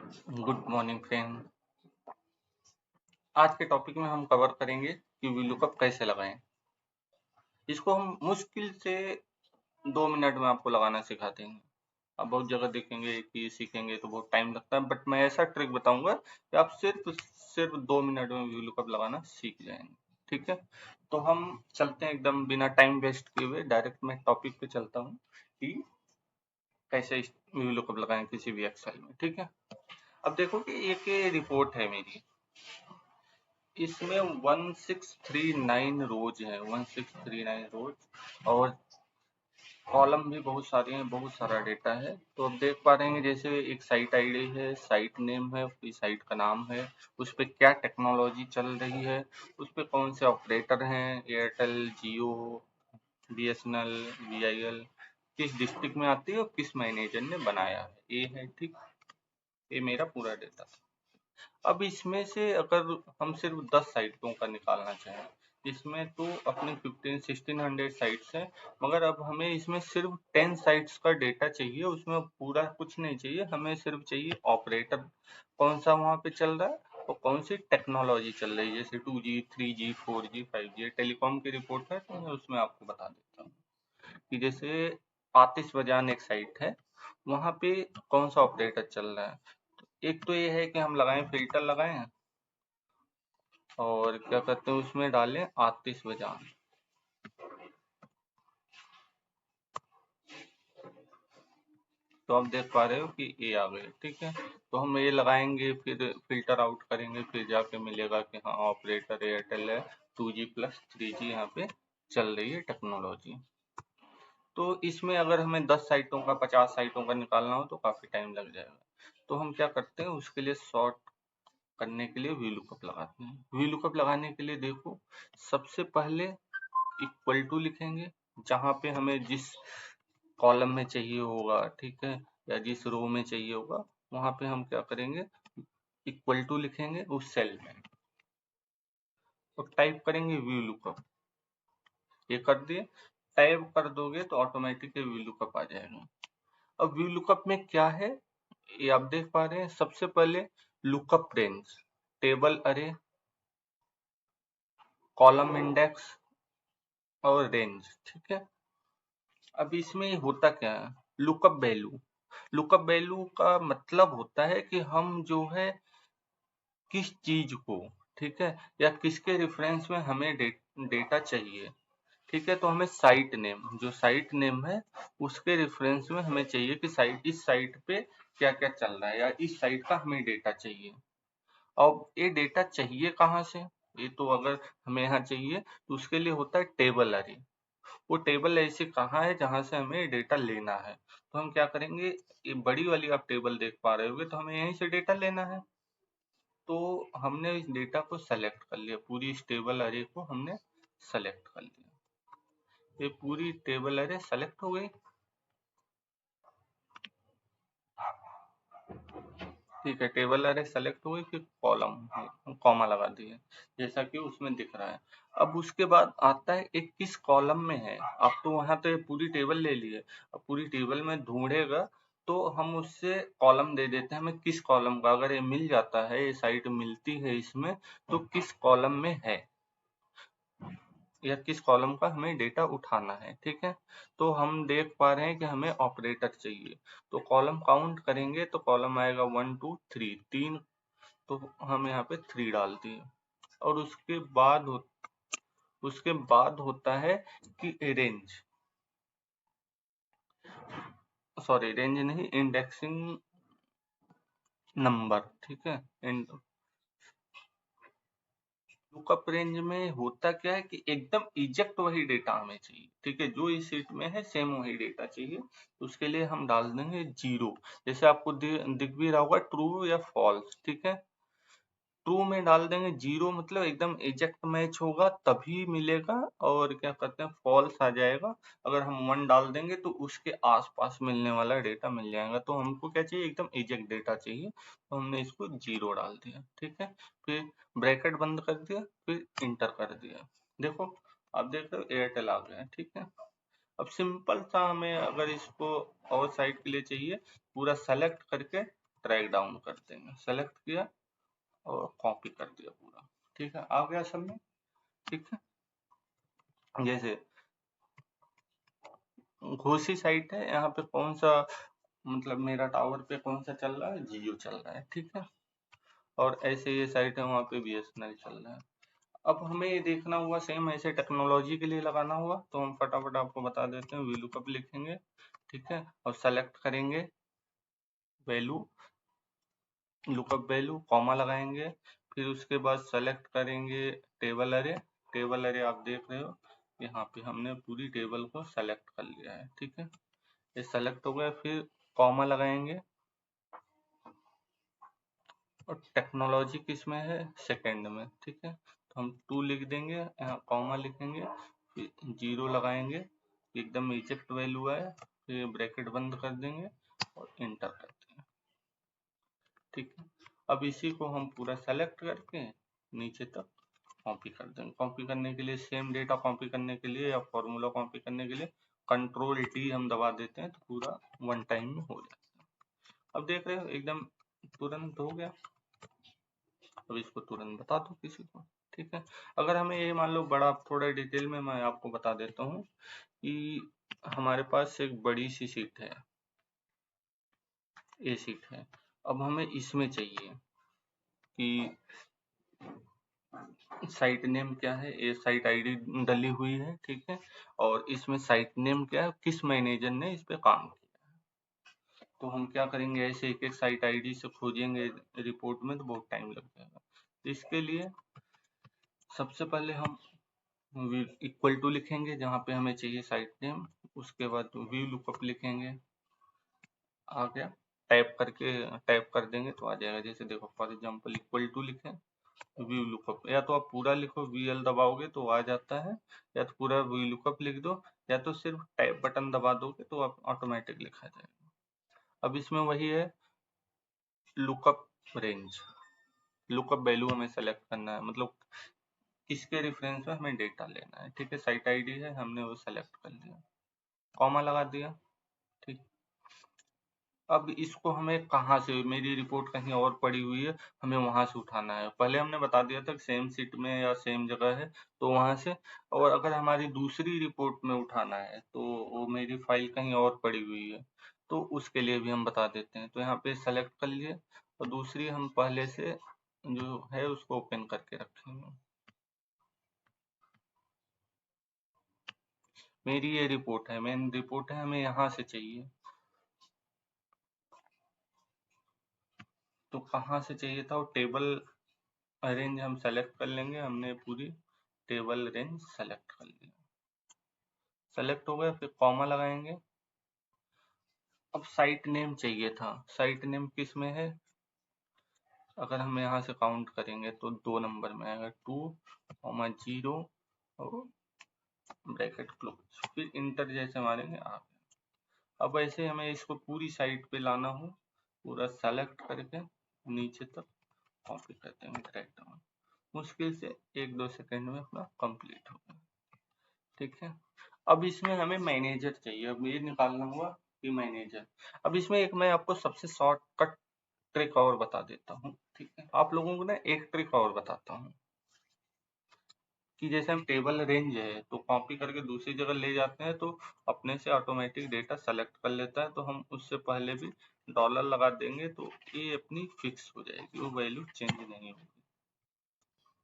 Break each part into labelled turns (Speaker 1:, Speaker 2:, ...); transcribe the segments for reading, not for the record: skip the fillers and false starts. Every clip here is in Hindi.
Speaker 1: Good morning friend. आज के टॉपिक में हम कवर करेंगे कि वीलुकअप कैसे लगाएं। इसको हम मुश्किल से 2 मिनट में आपको लगाना सिखा देंगे। आप बहुत जगह देखेंगे कि सीखेंगे तो बहुत टाइम लगता है, बट मैं ऐसा ट्रिक बताऊंगा कि आप सिर्फ 2 मिनट में वीलुकअप लगाना सीख जाएंगे। ठीक है, तो हम चलते हैं एकदम बिना टाइम वेस्ट किए हुए, डायरेक्ट मैं टॉपिक पे चलता हूँ कि कैसे वीलुकअप लगाएं किसी भी एक्सेल में। ठीक है, अब देखो कि एक रिपोर्ट है मेरी, इसमें 1639 रोज है, 1639 रोज, और कॉलम भी बहुत सारे हैं, बहुत सारा डेटा है। तो अब देख पा रहे हैं जैसे एक साइट आईडी है, साइट नेम है, उसकी साइट का नाम है, उस पर क्या टेक्नोलॉजी चल रही है, उस पर कौन से ऑपरेटर हैं, एयरटेल, जियो, बीएसएनएल, वीआईएल, किस डिस्ट्रिक्ट में आती है और किस मैनेजर ने बनाया है, ये है। ठीक, ये मेरा पूरा डेटा। अब इसमें से अगर हम सिर्फ 10 साइटों का निकालना चाहें, इसमें तो अपने 1600 साइट्स हैं, मगर अब हमें इसमें सिर्फ 10 साइट्स का डेटा चाहिए। उसमें पूरा कुछ नहीं चाहिए, हमें सिर्फ चाहिए ऑपरेटर कौन सा वहाँ पे चल रहा है और कौन सी टेक्नोलॉजी चल रही है, जैसे 2G, 3G, 4G, 5G। Telecom की रिपोर्ट है तो मैं उसमें आपको बता देता हूँ कि जैसे आतिश बजान एक साइट है, वहाँ पे कौन सा ऑपरेटर चल रहा है। एक तो ये है कि हम लगाएं, फिल्टर लगाएं और क्या कहते हैं उसमें डालें आतिश बजान। तो आप देख पा रहे हो कि ये आ गए। ठीक है, तो हम ये लगाएंगे, फिर फिल्टर आउट करेंगे, फिर जाके मिलेगा कि हाँ ऑपरेटर एयरटेल है, 2G प्लस 3G यहाँ पे चल रही है टेक्नोलॉजी। तो इसमें अगर हमें 10 साइटों का, 50 साइटों का निकालना हो तो काफी टाइम लग जाएगा। तो हम क्या करते हैं, उसके लिए शॉर्ट करने के लिए वीलुकअप लगाते हैं। वीलुकअप लगाने के लिए देखो, सबसे पहले इक्वल टू लिखेंगे, जहाँ पे हमें जिस कॉलम में चाहिए होगा, ठीक है, या जिस रो में चाहिए होगा, वहां पे हम क्या करेंगे, इक्वल टू लिखेंगे उस सेल में और टाइप करेंगे वीलुकअप। ये कर दिए, टाइप कर दोगे तो ऑटोमेटिकली वीलुकअप आ जाएगा। अब वीलुकअप में क्या है, ये आप देख पा रहे हैं। सबसे पहले लुकअप रेंज, टेबल अरे, कॉलम इंडेक्स और रेंज। ठीक है, अब इसमें होता क्या है, लुकअप वैल्यू। लुकअप वैल्यू का मतलब होता है कि हम जो है किस चीज को, ठीक है, या किसके रेफरेंस में हमें डेटा चाहिए। ठीक है, तो हमें साइट नेम, जो साइट नेम है उसके रेफरेंस में हमें चाहिए कि साइट, इस साइट पे क्या क्या चल रहा है, या इस साइट का हमें डेटा चाहिए। अब ये डेटा चाहिए कहाँ से, ये तो अगर हमें यहाँ चाहिए तो उसके लिए होता है टेबल अरे। वो टेबल ऐसे कहाँ है जहाँ से हमें डेटा लेना है। तो हम क्या करेंगे, ये बड़ी वाली आप टेबल देख पा रहे होगे, तो हमें यहीं से डेटा लेना है। तो हमने इस डेटा को सेलेक्ट कर लिया, पूरी इस टेबल अरे को हमने सेलेक्ट कर लिया। ये पूरी टेबल अरे सेलेक्ट हो गई। ठीक है, टेबल अरे सेलेक्ट हो गई, फिर कॉलम कॉमा लगा दिए जैसा कि उसमें दिख रहा है। अब उसके बाद आता है एक किस कॉलम में है। आप तो वहां तो ये पूरी टेबल ले लिए, अब पूरी टेबल में ढूंढेगा तो हम उससे कॉलम दे देते हैं हमें किस कॉलम का। अगर ये मिल जाता है, ये साइट मिलती है इसमें, तो किस कॉलम में है या किस कॉलम का हमें डेटा उठाना है। ठीक है, तो हम देख पा रहे हैं कि हमें ऑपरेटर चाहिए, तो कॉलम काउंट करेंगे तो कॉलम आएगा 1 2 3, तीन। तो हम यहाँ पे 3 डाल दिए। और उसके बाद होता है कि रेंज, सॉरी रेंज नहीं, इंडेक्सिंग नंबर। ठीक है, लुकअप रेंज में होता क्या है कि एकदम एग्जैक्ट वही डेटा हमें चाहिए। ठीक है, जो इस शीट में है सेम वही डेटा चाहिए। तो उसके लिए हम डाल देंगे 0, जैसे आपको दिख भी रहा होगा ट्रू या फॉल्स। ठीक है, ट्रू में डाल देंगे 0, मतलब एकदम एग्जैक्ट मैच होगा तभी मिलेगा, और क्या कहते हैं फॉल्स आ जाएगा। अगर हम 1 डाल देंगे तो उसके आसपास मिलने वाला डेटा मिल जाएगा। तो हमको क्या चाहिए, एकदम एग्जैक्ट डेटा चाहिए, तो हमने इसको 0 डाल दिया। ठीक है, फिर ब्रैकेट बंद कर दिया, फिर इंटर कर दिया। देखो, आप देख रहे हो एयरटेल आ गया। ठीक है, अब सिंपल सा हमें अगर इसको और साइड के लिए चाहिए, पूरा सेलेक्ट करके ड्रैग डाउन कर देंगे, सेलेक्ट किया और कॉपी कर दिया पूरा। ठीक है, आ गया सब में। ठीक है, जैसे घोसी साइट है, यहाँ पे कौन सा मतलब मेरा टावर पे कौन सा चल रहा है, जियो चल रहा है। ठीक है, और ऐसे ये साइट है वहाँ पे BSNL चल रहा है। अब हमें ये देखना हुआ सेम ऐसे टेक्नोलॉजी के लिए लगाना हुआ, तो हम फटाफट आपको बता देते हैं। VLOOKUP लिखेंगे, ठीक है, और सेलेक्ट करेंगे वैल्यू, लुकअप वैल्यू, कॉमा लगाएंगे, फिर उसके बाद सेलेक्ट करेंगे टेबल अरे। टेबल अरे आप देख रहे हो यहाँ पे हमने पूरी टेबल को सेलेक्ट कर लिया है। ठीक है, ये सेलेक्ट हो गया, फिर कॉमा लगाएंगे और टेक्नोलॉजी किस में है, सेकंड में। ठीक है, तो हम 2 लिख देंगे, यहाँ कॉमा लिखेंगे, फिर 0 लगाएंगे, एकदम इजेक्ट वैल्यू है, फिर ब्रैकेट बंद कर देंगे और इंटर कर देंगे। ठीक है, अब इसी को हम पूरा सेलेक्ट करके नीचे तक कॉपी कर देंगे। कॉपी करने के लिए सेम डेटा कॉपी करने के लिए या फॉर्मूला कॉपी करने के लिए Ctrl+D हम दबा देते हैं, तो पूरा वन टाइम में हो जाता है। अब देख रहे हो एकदम तुरंत हो गया। अब इसको तुरंत बता दो किसी को। ठीक है, अगर हमें ये मान लो बड़ा, थोड़ा डिटेल में मैं आपको बता देता हूँ कि हमारे पास एक बड़ी सी सीट है, ये सीट है। अब हमें इसमें चाहिए कि साइट नेम क्या है, ये साइट आईडी डली हुई है। ठीक है, और इसमें साइट नेम क्या है, किस मैनेजर ने इस पे काम किया। तो हम क्या करेंगे, ऐसे एक एक साइट आईडी से खोजेंगे रिपोर्ट में तो बहुत टाइम लग जाएगा। तो इसके लिए सबसे पहले हम इक्वल टू लिखेंगे जहाँ पे हमें चाहिए साइट नेम, उसके बाद VLOOKUP लिखेंगे, आ गया, टाइप करके टाइप कर देंगे तो आ जाएगा। जैसे देखो फॉर एग्जांपल इक्वल टू लिखें, VLOOKUP, या तो आप पूरा लिखो, VL दबाओगे तो आ जाता है, या तो पूरा VLOOKUP लिख दो, या तो सिर्फ टाइप बटन दबा दोगे तो आप ऑटोमेटिक लिखा जाएगा। अब इसमें वही है लुकअप रेंज, लुकअप वैल्यू हमें सेलेक्ट करना है, मतलब किसके रेफरेंस में हमें डेटा लेना है। ठीक है, साइट आईडी है, हमने वो सेलेक्ट कर लिया, कॉमा लगा दिया। ठीक, अब इसको हमें कहाँ से, मेरी रिपोर्ट कहीं और पड़ी हुई है, हमें वहां से उठाना है। पहले हमने बता दिया था कि सेम सीट में या सेम जगह है तो वहां से, और अगर हमारी दूसरी रिपोर्ट में उठाना है तो वो मेरी फाइल कहीं और पड़ी हुई है, तो उसके लिए भी हम बता देते हैं। तो यहाँ पे सेलेक्ट कर लिए और दूसरी हम पहले से जो है उसको ओपन करके रखेंगे। मेरी ये रिपोर्ट है, मेन रिपोर्ट है, हमें यहाँ से चाहिए, तो कहाँ से चाहिए था, वो टेबल रेंज हम सेलेक्ट कर लेंगे। हमने पूरी टेबल रेंज सेलेक्ट कर लिया, सेलेक्ट हो गया, फिर कॉमा लगाएंगे। अब साइट नेम चाहिए था, साइट नेम किस में है, अगर हम यहाँ से काउंट करेंगे तो 2 नंबर में आएगा, 2,0 और ब्रैकेट क्लोज, फिर इंटर जैसे मारेंगे आ गया। अब ऐसे हमें इसको पूरी साइट पे लाना हो, पूरा सेलेक्ट करके नीचे तक कॉपी कर देंगे, ड्रैग डाउन, मुश्किल से 1-2 सेकंड में अपना कंप्लीट हो गया। ठीक है, अब इसमें हमें मैनेजर चाहिए, अब ये निकालना हुआ कि मैनेजर। अब इसमें एक मैं आपको सबसे शॉर्टकट ट्रिक और बता देता हूँ। ठीक है, आप लोगों को ना एक ट्रिक और बताता हूँ कि जैसे हम टेबल रेंज है तो कॉपी करके दूसरी जगह ले जाते हैं तो अपने से ऑटोमेटिक डेटा सेलेक्ट कर लेता है, तो हम उससे पहले भी डॉलर लगा देंगे तो ये अपनी फिक्स हो जाएगी, वो वैल्यू चेंज नहीं होगी।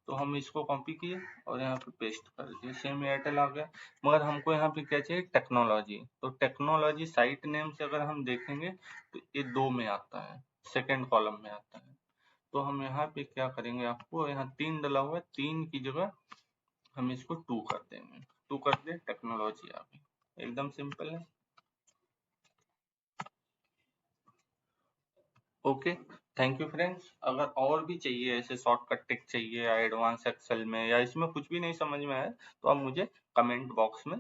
Speaker 1: तो हम इसको कॉपी किए और यहाँ पे पेस्ट कर दिए, सेम एयरटेल आ गया। मगर हमको यहाँ पे क्या चाहिए, टेक्नोलॉजी। तो टेक्नोलॉजी साइट नेम से अगर हम देखेंगे तो ये 2 में आता है, सेकंड कॉलम में आता है। तो हम यहाँ पे क्या करेंगे, आपको यहाँ 3 डला हुआ है, 3 की जगह हम इसको 2 कर देंगे, 2 कर दे, टेक्नोलॉजी आ गई। एकदम सिंपल है। Okay, thank you friends. अगर और भी चाहिए ऐसे शॉर्टकट टिक चाहिए या एडवांस एक्सेल में, या इसमें कुछ भी नहीं समझ में आए तो आप मुझे कमेंट बॉक्स में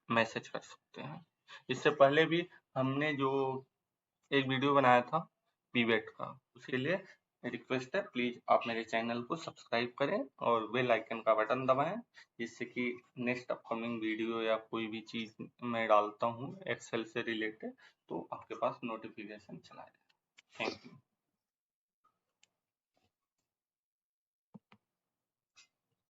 Speaker 1: मैसेज कर सकते हैं। इससे पहले भी हमने जो एक वीडियो बनाया था पीवेट का, उसके लिए रिक्वेस्ट है, प्लीज आप मेरे चैनल को सब्सक्राइब करें और बेल आइकन का बटन दबाएं, जिससे कि नेक्स्ट अपकमिंग वीडियो या कोई भी चीज मैं डालता हूँ एक्सेल से रिलेटेड तो आपके पास नोटिफिकेशन चला जाए।